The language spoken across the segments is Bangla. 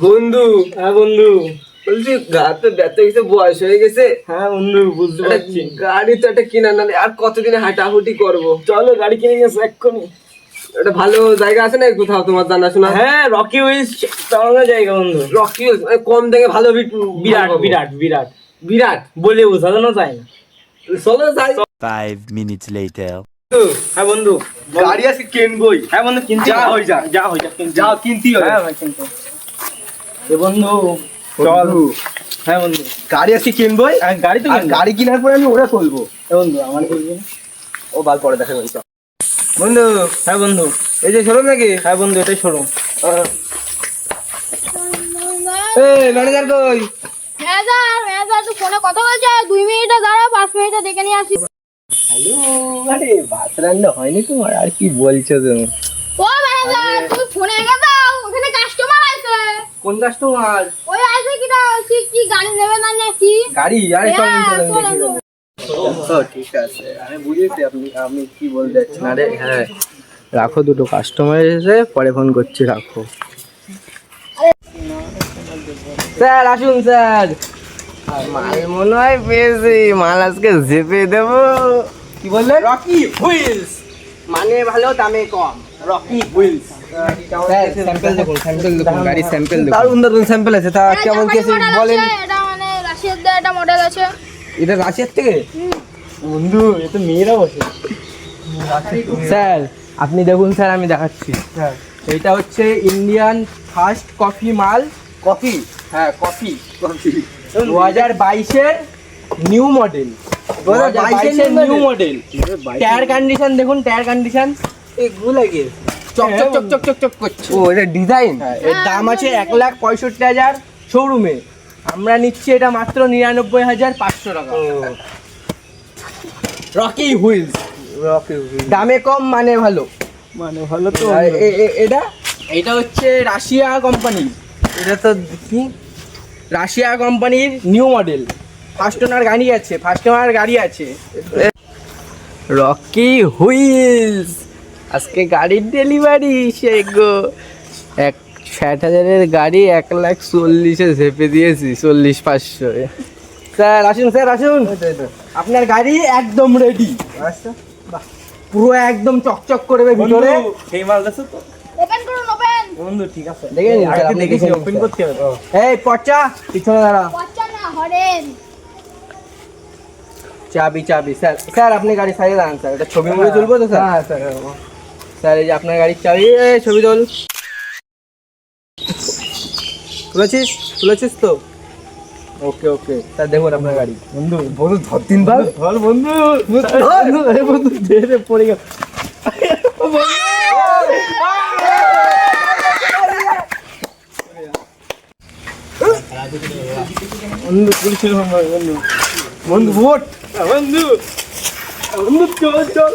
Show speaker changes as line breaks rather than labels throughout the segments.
বন্ধু।
হ্যাঁ বন্ধু।
বলছি গাতে ব্যথা গেছে, বয়স হয়ে গেছে।
হ্যাঁ বন্ধু, বুঝতে পারছি।
গাড়ি তো একটা কিনা নালে আর কতদিনে হাঁটাহুটি করবো।
চলো গাড়ি কিনে গেছে এক্ষুনি।
একটা ভালো জায়গা আছে না কোথাও তোমার জানাশোনা?
হ্যাঁ, রকি উইলস চালানো জায়গা বন্ধু।
রকি কম দেখে ভালো
বিরাট বিরাট বিরাট
বিরাট
বলে বোঝানো যায় না।
চলো যাই।
5 minutes later.
হ্যাঁ বন্ধু,
গাড়ি আজকে কিনবই।
হ্যাঁ বন্ধু, কিনতে
যা হয়ে যাক।
যা হয়ে যাক,
যা কিনতেই হবে।
হ্যাঁ ভাই, কিনতে এ বন্ধু চল। হ্যাঁ বন্ধু,
গাড়ি আজকে কিনবই।
গাড়ি তো
আর গাড়ি কেনার পরে আমি ওরা চলবো।
এ বন্ধু আমার বলবি না?
ও বাল পরে দেখা যাবে। বন্ধু,
হ্যাঁ বন্ধু।
এই যে শোরুম নাকি?
হ্যাঁ বন্ধু, এটাই শোরুম।
এই ম্যানেজার কই?
ম্যানেজার তো ফোনে কথা বলছে। 2 মিনিটে দাঁড়াও, 5 মিনিটে দেখে নিয়ে আসি।
হ্যালো, আরে ভাত রান্না হয়নি তোমার? আর কি বলছো তুমি?
ও ম্যানেজার, তুমি ফোনে এগিয়ে যাও, ওখানে কাস্টমার আছে।
কোন কাস্টমার?
ওই আছে কিনা, কি গাড়ি নেবে না নাকি?
গাড়ি? আরে চল
হ্যাঁ,
চল
চলো,
দেখি।
চলো।
ও ঠিক আছে, আমি বুঝেছি আপনি কি বলতে চাচ্ছেন। আরে হ্যাঁ, রাখো, দুটো কাস্টমার এসেছে, পরে ফোন করছি, রাখো। স্যার আসুন স্যার। মাল মনে হয় পেয়েছি, মাল আজকে ঝেপে দেবো। কি বললেন?
রকি হুইলস মানে ভালো, দামে কম। Rocky wheels.
স্যাম্পল দেখুন, গাড়ি স্যাম্পল দেখুন। দারুন দারুন স্যাম্পল আছে। তা কেমন কি আছে
জাপানি model
বলেন?
আছে, এটা মানে রাশিয়ার দেওয়া একটা মডেল আছে।
এটা রাশিয়ার থেকে?
বন্ধু, এ তো মেয়েরা বসে।
স্যার আপনি দেখুন স্যার, আমি দেখাচ্ছি।
হ্যাঁ,
এটা হচ্ছে ইন্ডিয়ান ফার্স্ট কফি মাল। কফি? হ্যাঁ কফি। 2022-এর নিউ মডেল। 2022-এর নিউ মডেল। টায়ার কন্ডিশন দেখুন, টায়ার কন্ডিশন এগুলো লাগে চক চক চক চক চক চক করছে। ও এটা ডিজাইন। হ্যাঁ, এর দাম আছে 1,65,000 শোরুমে। আমরা নিচ্ছি এটা মাত্র 99,500 টাকা। Rocky Wheels. দামে কম মানে ভালো।
মানে ভালো তো।
আর এটা এটা হচ্ছে রাশিয়া কোম্পানি। এটা তো কি রাশিয়া কোম্পানির নিউ মডেল। ফার্স্ট ওনার গাড়ি আছে, ফার্স্ট ওনার গাড়ি আছে। রকি হুইলস আজকে গাড়ির ডেলিভারি সে গো। 60,000-এর গাড়ি 1,40,000-এ ঝেপে দিয়েছি, 40,500। স্যার আসুন, স্যার আসুন, আপনার গাড়ি একদম রেডি। আচ্ছা, পুরো একদম চকচক করবে ভিতরে।
এই মাল আছে তো?
ওপেন করুন, ওপেন।
বন্ধু ঠিক আছে,
দেখে নিন,
আগে
আপনি
দেখেছি,
দেখে নিন,
ওপেন
স্যার।
করতে হবে।
এই পচা পিছনে দাঁড়া।
বাচ্চা না, হরেন।
চাবি চাবি স্যার, স্যার আপনি গাড়ি সাইডে দাঁড়ান স্যার, এটা ছবি মুড়ে তুলবো তো স্যার? হ্যাঁ স্যার। স্যার এই যে আপনার গাড়ির চাবি, এই ছবি তোল। তুলেছিস তো? ওকে ওকে স্যার, দেখুন আপনার গাড়ি।
বন্ধু
বন্ধু ধর 3 বার।
ধর বন্ধু।
আরে বন্ধু ধরে পড়ে গেল।
বন্ধু পুলিশের বন্ধু।
বন্ধু ভোট।
বন্ধু বন্ধু চল চল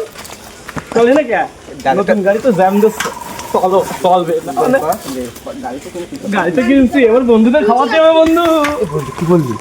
চলে না কে? নতুন গাড়ি তো জ্যাম দিচ্ছে, চলো চলবে না মানে গাড়ি তো কিনছি, এবার বন্ধুদের খাওয়াতে হবে বন্ধু।
কি বললি?